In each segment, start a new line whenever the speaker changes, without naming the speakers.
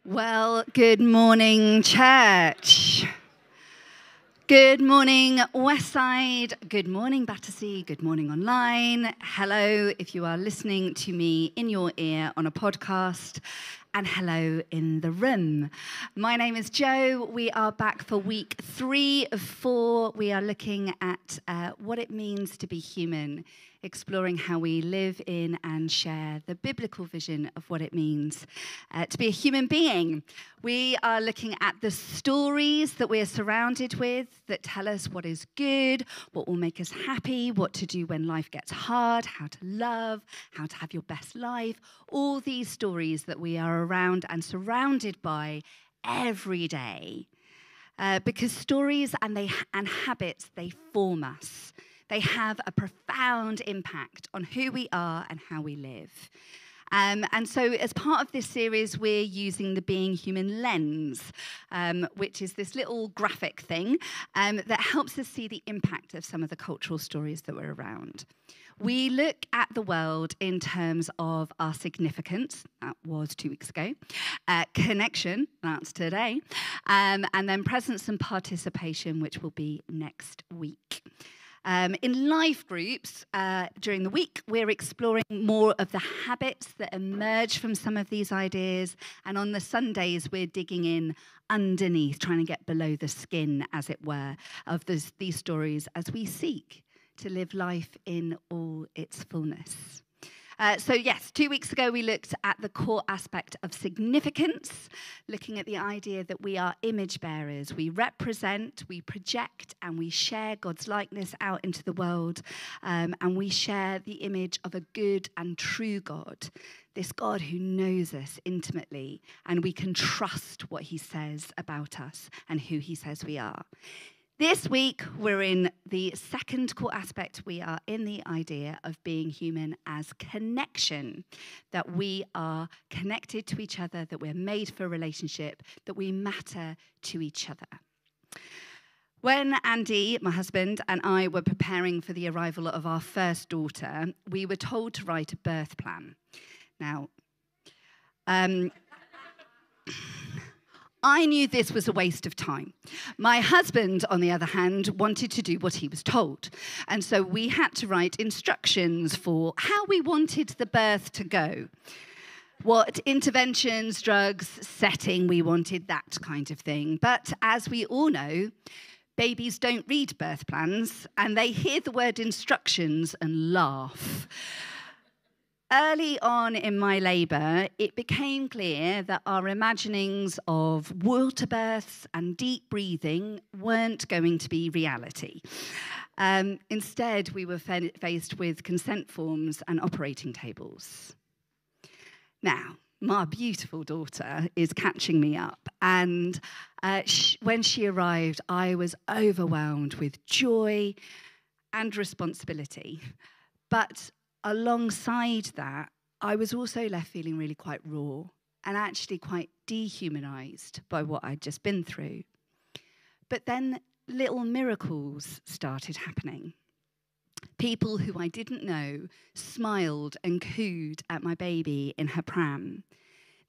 Well, good morning, church. Good morning, Westside. Good morning, Battersea. Good morning, online. Hello, if you are listening to me in your ear on a podcast. And hello in the room. My name is Jo. We are back for week 3 of 4. We are looking at what it means to be human, exploring how we live in and share the biblical vision of what it means to be a human being. We are looking at the stories that we are surrounded with that tell us what is good, what will make us happy, what to do when life gets hard, how to love, how to have your best life. All these stories that we are around and surrounded by every day. Because stories and habits, they form us. They have a profound impact on who we are and how we live. And so as part of this series, we're using the Being Human lens, which is this little graphic thing that helps us see the impact of some of the cultural stories that we're around. We look at the world in terms of our significance, that was 2 weeks ago, connection, that's today, and then presence and participation, which will be next week. In life groups during the week, we're exploring more of the habits that emerge from some of these ideas. And on the Sundays, we're digging in underneath, trying to get below the skin, as it were, of these stories as we seek to live life in all its fullness. So yes, 2 weeks ago, we looked at the core aspect of significance, looking at the idea that we are image bearers. We represent, we project, and we share God's likeness out into the world. And we share the image of a good and true God, this God who knows us intimately, and we can trust what he says about us and who he says we are. This week, we're in the second core aspect. We are in the idea of being human as connection, that we are connected to each other, that we're made for a relationship, that we matter to each other. When Andy, my husband, and I were preparing for the arrival of our first daughter, we were told to write a birth plan. Now, I knew this was a waste of time. My husband, on the other hand, wanted to do what he was told. And so we had to write instructions for how we wanted the birth to go. What interventions, drugs, setting we wanted, that kind of thing. But as we all know, babies don't read birth plans, and they hear the word instructions and laugh. Early on in my labour, it became clear that our imaginings of water births and deep breathing weren't going to be reality. Instead, we were faced with consent forms and operating tables. Now, my beautiful daughter is catching me up, and when she arrived, I was overwhelmed with joy and responsibility. But alongside that, I was also left feeling really quite raw and actually quite dehumanized by what I'd just been through. But then little miracles started happening. People who I didn't know smiled and cooed at my baby in her pram.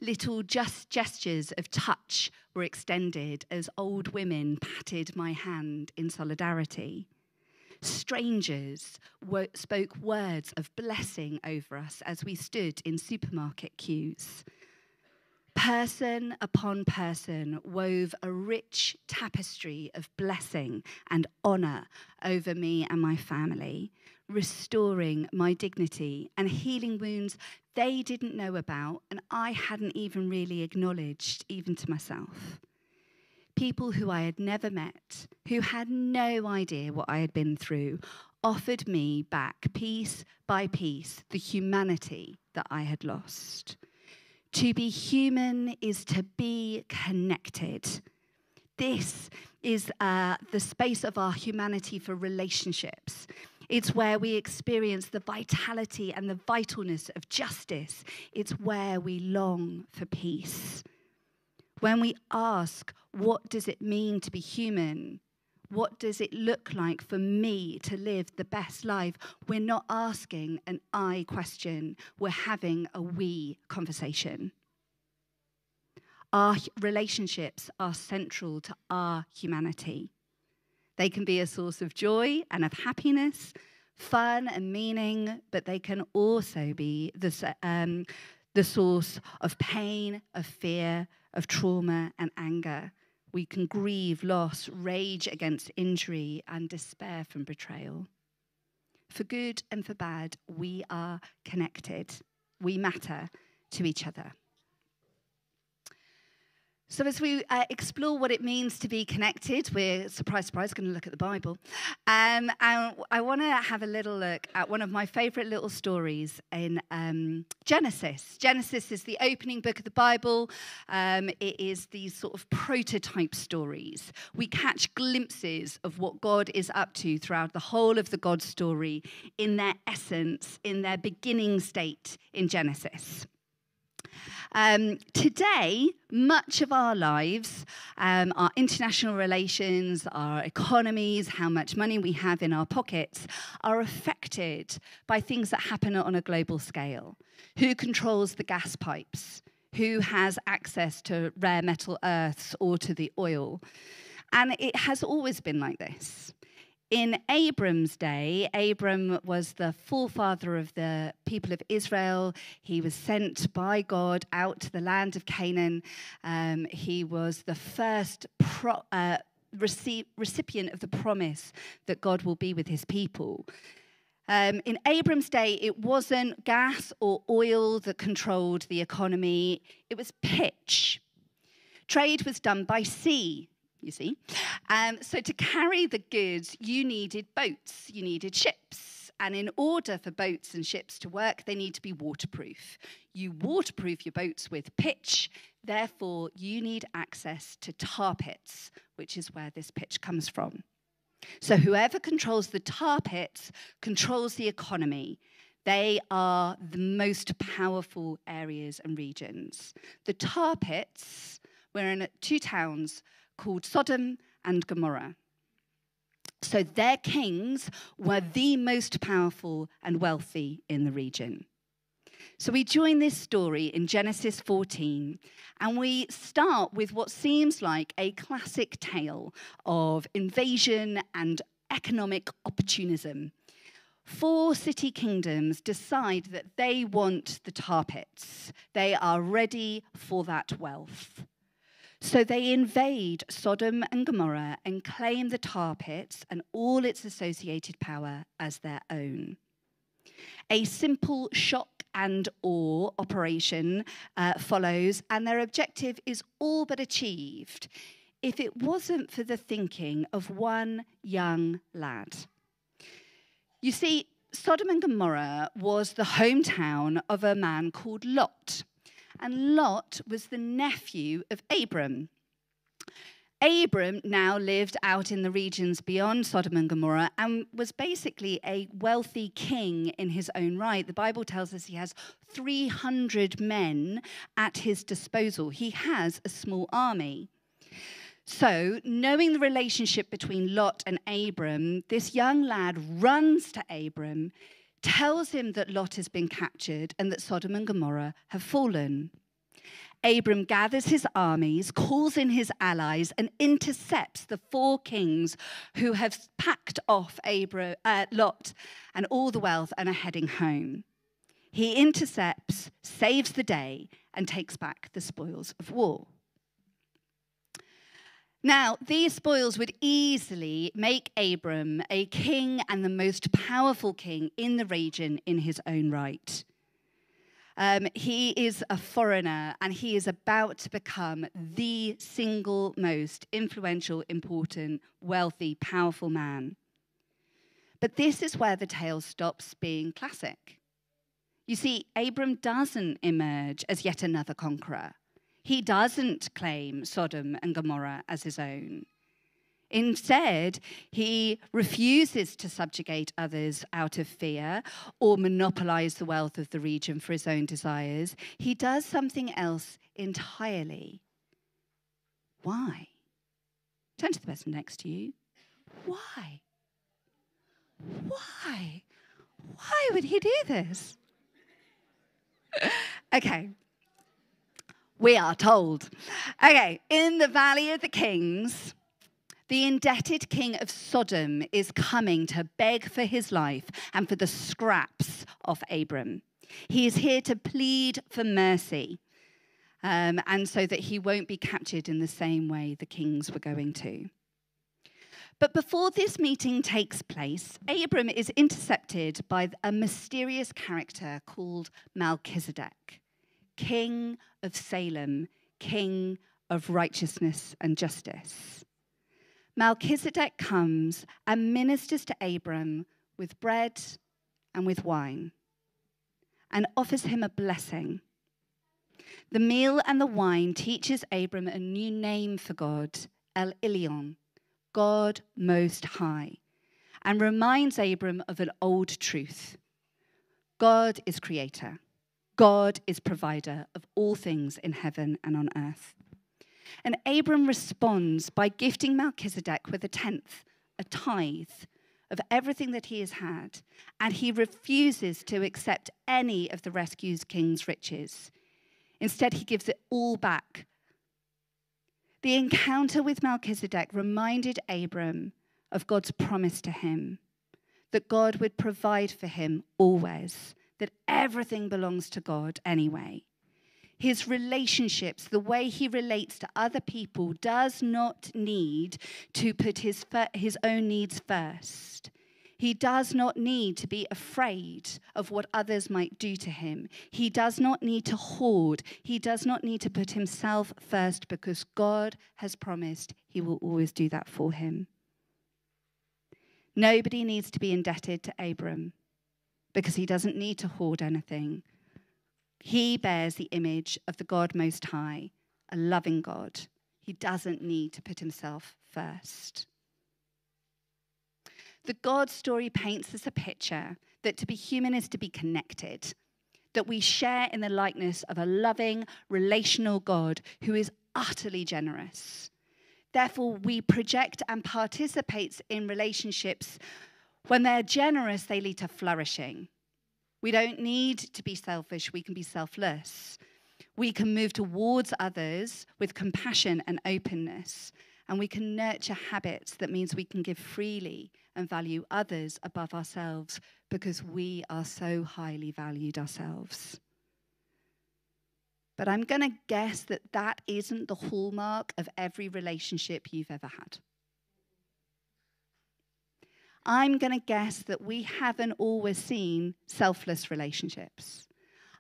Little gestures of touch were extended as old women patted my hand in solidarity. Strangers spoke words of blessing over us as we stood in supermarket queues. Person upon person wove a rich tapestry of blessing and honour over me and my family, restoring my dignity and healing wounds they didn't know about and I hadn't even really acknowledged, even to myself. People who I had never met, who had no idea what I had been through, offered me back piece by piece the humanity that I had lost. To be human is to be connected. This is the space of our humanity for relationships. It's where we experience the vitality and the vitalness of justice. It's where we long for peace. When we ask, what does it mean to be human? What does it look like for me to live the best life? We're not asking an I question. We're having a we conversation. Our relationships are central to our humanity. They can be a source of joy and of happiness, fun and meaning, but they can also be the source of pain, of fear, of trauma and anger. We can grieve loss, rage against injury, and despair from betrayal. For good and for bad, we are connected. We matter to each other. So as we explore what it means to be connected, we're, surprise, surprise, going to look at the Bible. And I want to have a little look at one of my favourite little stories in Genesis. Genesis is the opening book of the Bible. It is these sort of prototype stories. We catch glimpses of what God is up to throughout the whole of the God story in their essence, in their beginning state in Genesis. Today, much of our lives, our international relations, our economies, how much money we have in our pockets, are affected by things that happen on a global scale. Who controls the gas pipes? Who has access to rare metal earths or to the oil? And it has always been like this. In Abram's day, Abram was the forefather of the people of Israel. He was sent by God out to the land of Canaan. He was the first recipient of the promise that God will be with his people. In Abram's day, it wasn't gas or oil that controlled the economy. It was pitch. Trade was done by sea. You see. So to carry the goods, you needed boats, you needed ships. And in order for boats and ships to work, they need to be waterproof. You waterproof your boats with pitch, therefore you need access to tar pits, which is where this pitch comes from. So whoever controls the tar pits controls the economy. They are the most powerful areas and regions. The tar pits were in 2 towns called Sodom and Gomorrah. So their kings were the most powerful and wealthy in the region. So we join this story in Genesis 14, and we start with what seems like a classic tale of invasion and economic opportunism. 4 city kingdoms decide that they want the tar pits. They are ready for that wealth. So they invade Sodom and Gomorrah and claim the tar pits and all its associated power as their own. A simple shock and awe operation follows, and their objective is all but achieved if it wasn't for the thinking of one young lad. You see, Sodom and Gomorrah was the hometown of a man called Lot. And Lot was the nephew of Abram. Abram now lived out in the regions beyond Sodom and Gomorrah and was basically a wealthy king in his own right. The Bible tells us he has 300 men at his disposal. He has a small army. So, knowing the relationship between Lot and Abram, this young lad runs to Abram, tells him that Lot has been captured and that Sodom and Gomorrah have fallen. Abram gathers his armies, calls in his allies, and intercepts the 4 kings who have packed off Lot and all the wealth and are heading home. He intercepts, saves the day, and takes back the spoils of war. Now, these spoils would easily make Abram a king and the most powerful king in the region in his own right. He is a foreigner, and he is about to become the single most influential, important, wealthy, powerful man. But this is where the tale stops being classic. You see, Abram doesn't emerge as yet another conqueror. He doesn't claim Sodom and Gomorrah as his own. Instead, he refuses to subjugate others out of fear or monopolize the wealth of the region for his own desires. He does something else entirely. Why? Turn to the person next to you. Why? Why? Why would he do this? Okay. We are told. Okay, in the Valley of the Kings, the indebted king of Sodom is coming to beg for his life and for the scraps of Abram. He is here to plead for mercy, and so that he won't be captured in the same way the kings were going to. But before this meeting takes place, Abram is intercepted by a mysterious character called Melchizedek, king of Salem, king of righteousness and justice. Melchizedek comes and ministers to Abram with bread and with wine and offers him a blessing. The meal and the wine teaches Abram a new name for God, El Elyon, God Most High, and reminds Abram of an old truth. God is creator. God is provider of all things in heaven and on earth. And Abram responds by gifting Melchizedek with a tenth, a tithe, of everything that he has had, and he refuses to accept any of the rescued king's riches. Instead, he gives it all back. The encounter with Melchizedek reminded Abram of God's promise to him, that God would provide for him always, that everything belongs to God anyway. His relationships, the way he relates to other people, does not need to put his own needs first. He does not need to be afraid of what others might do to him. He does not need to hoard. He does not need to put himself first, because God has promised he will always do that for him. Nobody needs to be indebted to Abram, because he doesn't need to hoard anything. He bears the image of the God Most High, a loving God. He doesn't need to put himself first. The God story paints us a picture that to be human is to be connected, that we share in the likeness of a loving, relational God who is utterly generous. Therefore, we project and participate in relationships. When they're generous, they lead to flourishing. We don't need to be selfish, we can be selfless. We can move towards others with compassion and openness, and we can nurture habits that means we can give freely and value others above ourselves, because we are so highly valued ourselves. But I'm going to guess that that isn't the hallmark of every relationship you've ever had. I'm going to guess that we haven't always seen selfless relationships.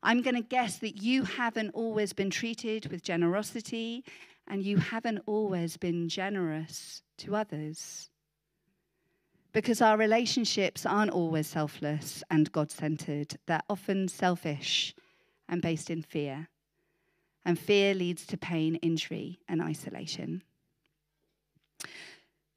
I'm going to guess that you haven't always been treated with generosity, and you haven't always been generous to others. Because our relationships aren't always selfless and God-centered. They're often selfish and based in fear. And fear leads to pain, injury, and isolation.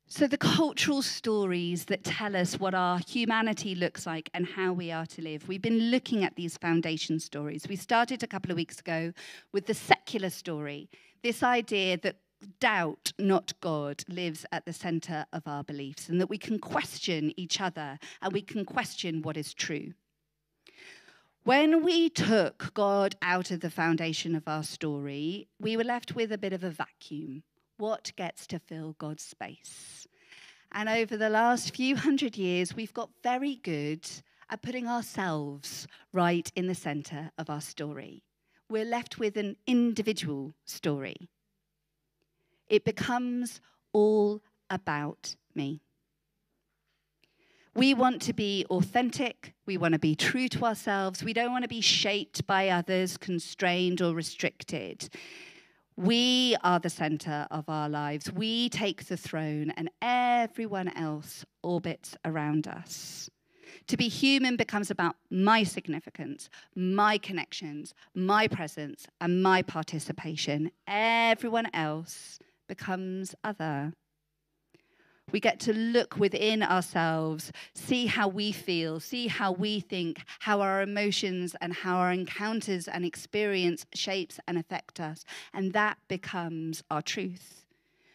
So the cultural stories that tell us what our humanity looks like and how we are to live. We've been looking at these foundation stories. We started a couple of weeks ago with the secular story, this idea that doubt, not God, lives at the center of our beliefs, and that we can question each other and we can question what is true. When we took God out of the foundation of our story, we were left with a bit of a vacuum. What gets to fill God's space? And over the last few hundred years, we've got very good at putting ourselves right in the center of our story. We're left with an individual story. It becomes all about me. We want to be authentic. We want to be true to ourselves. We don't want to be shaped by others, constrained or restricted. We are the center of our lives. We take the throne, and everyone else orbits around us. To be human becomes about my significance, my connections, my presence, and my participation. Everyone else becomes other. We get to look within ourselves, see how we feel, see how we think, how our emotions and how our encounters and experience shapes and affect us. And that becomes our truth.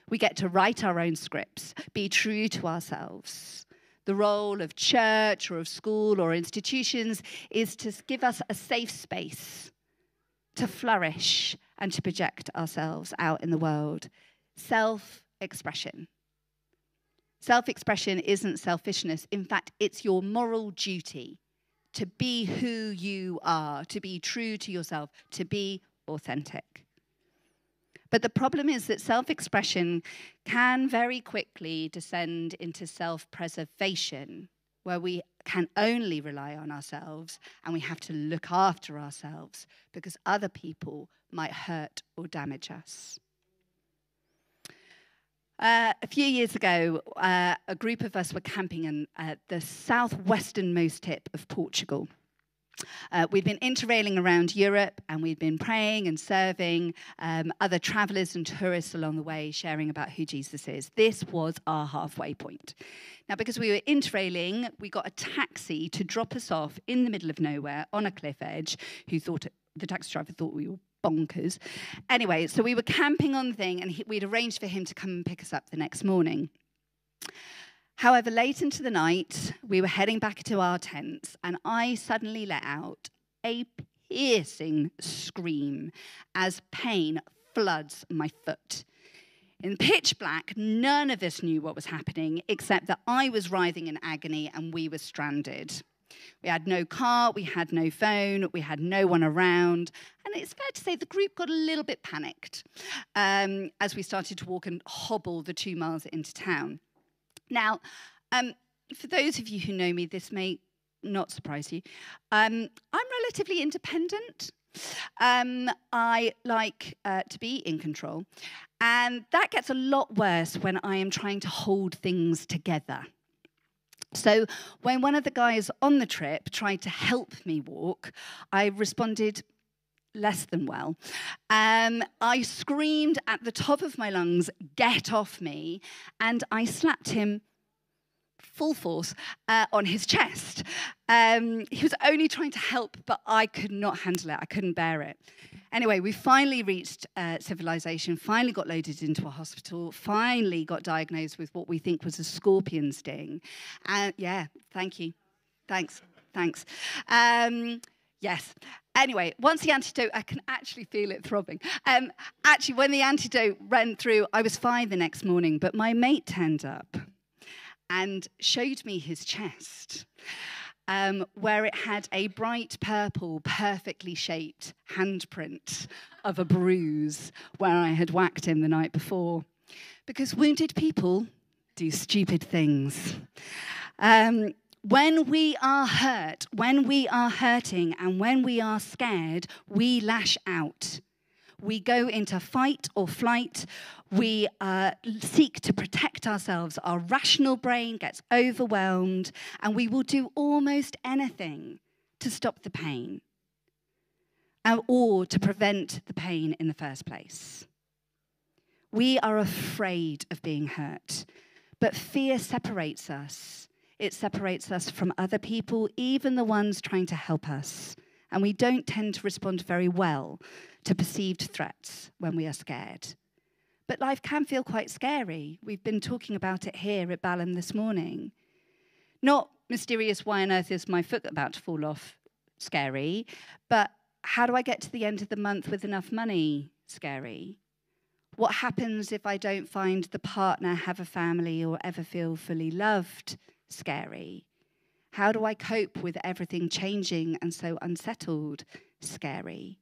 We get to write our own scripts, be true to ourselves. The role of church or of school or institutions is to give us a safe space to flourish and to project ourselves out in the world. Self-expression. Self-expression isn't selfishness. In fact, it's your moral duty to be who you are, to be true to yourself, to be authentic. But the problem is that self-expression can very quickly descend into self-preservation, where we can only rely on ourselves and we have to look after ourselves because other people might hurt or damage us. A few years ago, a group of us were camping at the southwesternmost tip of Portugal. We'd been interrailing around Europe, and we'd been praying and serving other travellers and tourists along the way, sharing about who Jesus is. This was our halfway point. Now, because we were interrailing, we got a taxi to drop us off in the middle of nowhere on a cliff edge. The taxi driver thought we were bonkers. Anyway, so we were camping on the thing, and we'd arranged for him to come and pick us up the next morning. However, late into the night, we were heading back to our tents, and I suddenly let out a piercing scream as pain floods my foot. In pitch black, none of us knew what was happening, except that I was writhing in agony and we were stranded. We had no car, we had no phone, we had no one around. And it's fair to say the group got a little bit panicked as we started to walk and hobble the 2 miles into town. Now, for those of you who know me, this may not surprise you. I'm relatively independent. I like to be in control. And that gets a lot worse when I am trying to hold things together. So when one of the guys on the trip tried to help me walk, I responded less than well. I screamed at the top of my lungs, "Get off me," and I slapped him full force on his chest. He was only trying to help, but I could not handle it. I couldn't bear it. Anyway, we finally reached civilization, finally got loaded into a hospital, finally got diagnosed with what we think was a scorpion sting. And yeah, thank you. Thanks. Yes. Anyway, once the antidote, I can actually feel it throbbing. Actually, when the antidote ran through, I was fine the next morning, but my mate turned up and showed me his chest, where it had a bright purple, perfectly shaped handprint of a bruise where I had whacked him the night before. Because wounded people do stupid things. When we are hurt, when we are hurting, and when we are scared, we lash out. We go into fight or flight. We seek to protect ourselves. Our rational brain gets overwhelmed, and we will do almost anything to stop the pain or to prevent the pain in the first place. We are afraid of being hurt, but fear separates us. It separates us from other people, even the ones trying to help us. And we don't tend to respond very well to perceived threats when we are scared. But life can feel quite scary. We've been talking about it here at Balham this morning. Not mysterious, why on earth is my foot about to fall off, scary, but how do I get to the end of the month with enough money, scary. What happens if I don't find the partner, have a family, or ever feel fully loved, scary. How do I cope with everything changing and so unsettled, scary.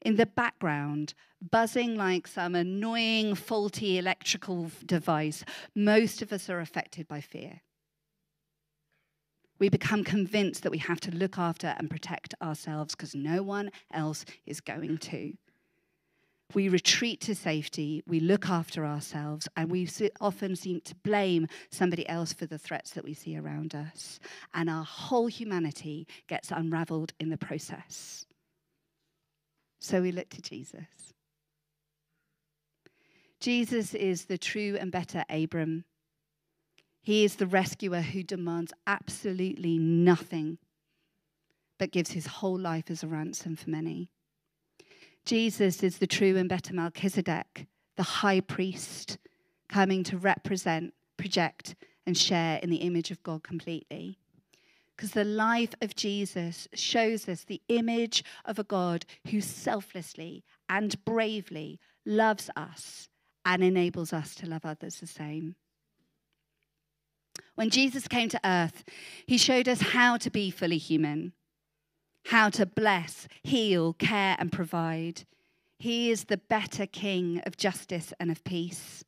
In the background, buzzing like some annoying, faulty electrical device, most of us are affected by fear. We become convinced that we have to look after and protect ourselves because no one else is going to. We retreat to safety, we look after ourselves, and we often seem to blame somebody else for the threats that we see around us. And our whole humanity gets unraveled in the process. So we look to Jesus. Jesus is the true and better Abram. He is the rescuer who demands absolutely nothing, but gives his whole life as a ransom for many. Jesus is the true and better Melchizedek, the high priest, coming to represent, project, and share in the image of God completely. Because the life of Jesus shows us the image of a God who selflessly and bravely loves us and enables us to love others the same. When Jesus came to earth, he showed us how to be fully human, how to bless, heal, care, and provide. He is the better King of justice and of peace.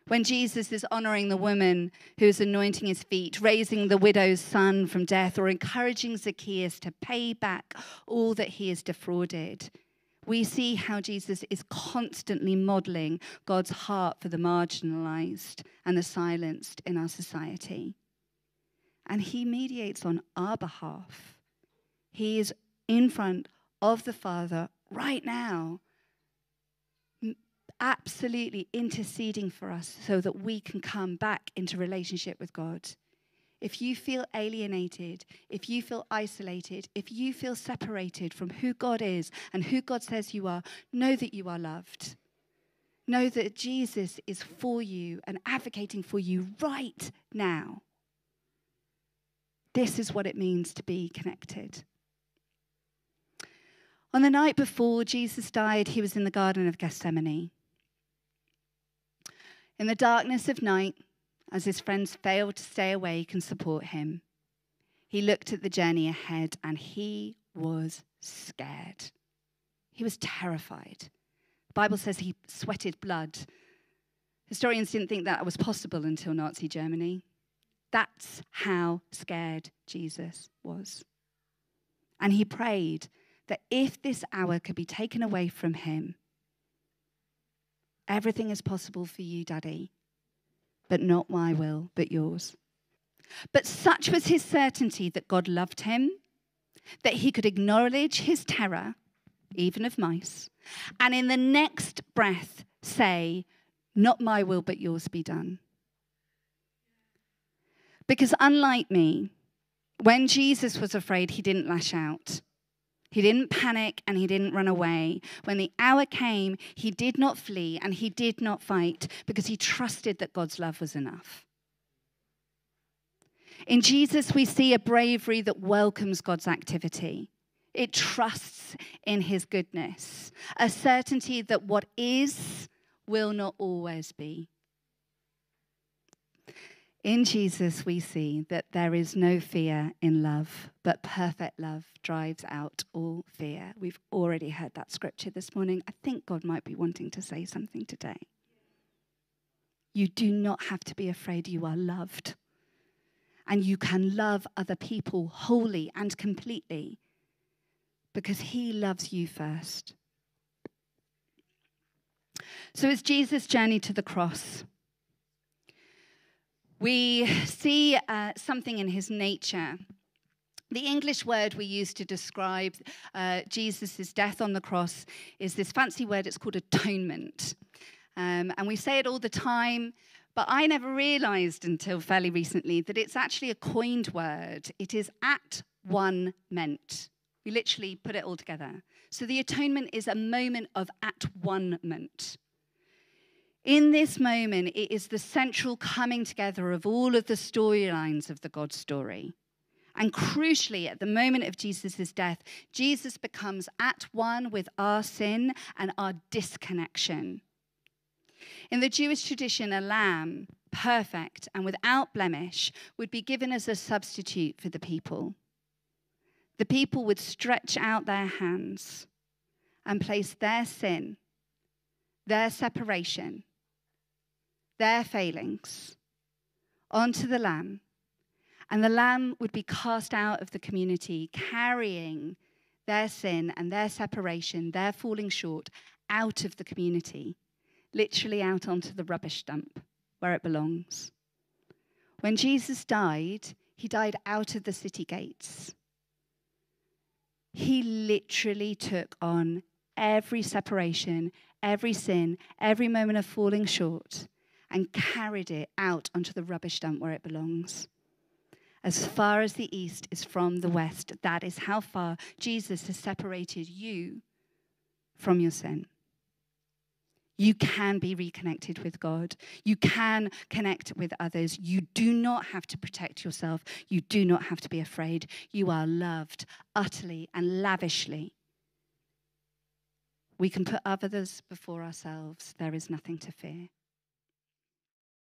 When Jesus is honoring the woman who is anointing his feet, raising the widow's son from death, or encouraging Zacchaeus to pay back all that he has defrauded, we see how Jesus is constantly modeling God's heart for the marginalized and the silenced in our society. And he mediates on our behalf. He is in front of the Father right now, absolutely interceding for us so that we can come back into relationship with God. If you feel alienated, if you feel isolated, if you feel separated from who God is and who God says you are, know that you are loved. Know that Jesus is for you and advocating for you right now. This is what it means to be connected. On the night before Jesus died, he was in the Garden of Gethsemane. In the darkness of night, as his friends failed to stay awake and support him, he looked at the journey ahead and he was scared. He was terrified. The Bible says he sweated blood. Historians didn't think that was possible until Nazi Germany. That's how scared Jesus was. And he prayed that if this hour could be taken away from him, everything is possible for you, Daddy, but not my will, but yours. But such was his certainty that God loved him, that he could acknowledge his terror, even of mice, and in the next breath say, not my will, but yours be done. Because unlike me, when Jesus was afraid, he didn't lash out. He didn't panic and he didn't run away. When the hour came, he did not flee and he did not fight because he trusted that God's love was enough. In Jesus, we see a bravery that welcomes God's activity. It trusts in his goodness, a certainty that what is will not always be. In Jesus, we see that there is no fear in love, but perfect love drives out all fear. We've already heard that scripture this morning. I think God might be wanting to say something today. You do not have to be afraid. You are loved. And you can love other people wholly and completely because he loves you first. So as Jesus journeyed to the cross, we see something in his nature. The English word we use to describe Jesus' death on the cross is this fancy word. It's called atonement. And we say it all the time, but I never realized until fairly recently that it's actually a coined word. It is at one meant. We literally put it all together. So the atonement is a moment of at one-ment. In this moment, it is the central coming together of all of the storylines of the God story. And crucially, at the moment of Jesus' death, Jesus becomes at one with our sin and our disconnection. In the Jewish tradition, a lamb, perfect and without blemish, would be given as a substitute for the people. The people would stretch out their hands and place their sin, their separation, their failings onto the lamb, and the lamb would be cast out of the community, carrying their sin and their separation, their falling short, out of the community, literally out onto the rubbish dump where it belongs. When Jesus died, he died out of the city gates. He literally took on every separation, every sin, every moment of falling short, and carried it out onto the rubbish dump where it belongs. As far as the east is from the west, that is how far Jesus has separated you from your sin. You can be reconnected with God. You can connect with others. You do not have to protect yourself. You do not have to be afraid. You are loved utterly and lavishly. We can put others before ourselves. There is nothing to fear.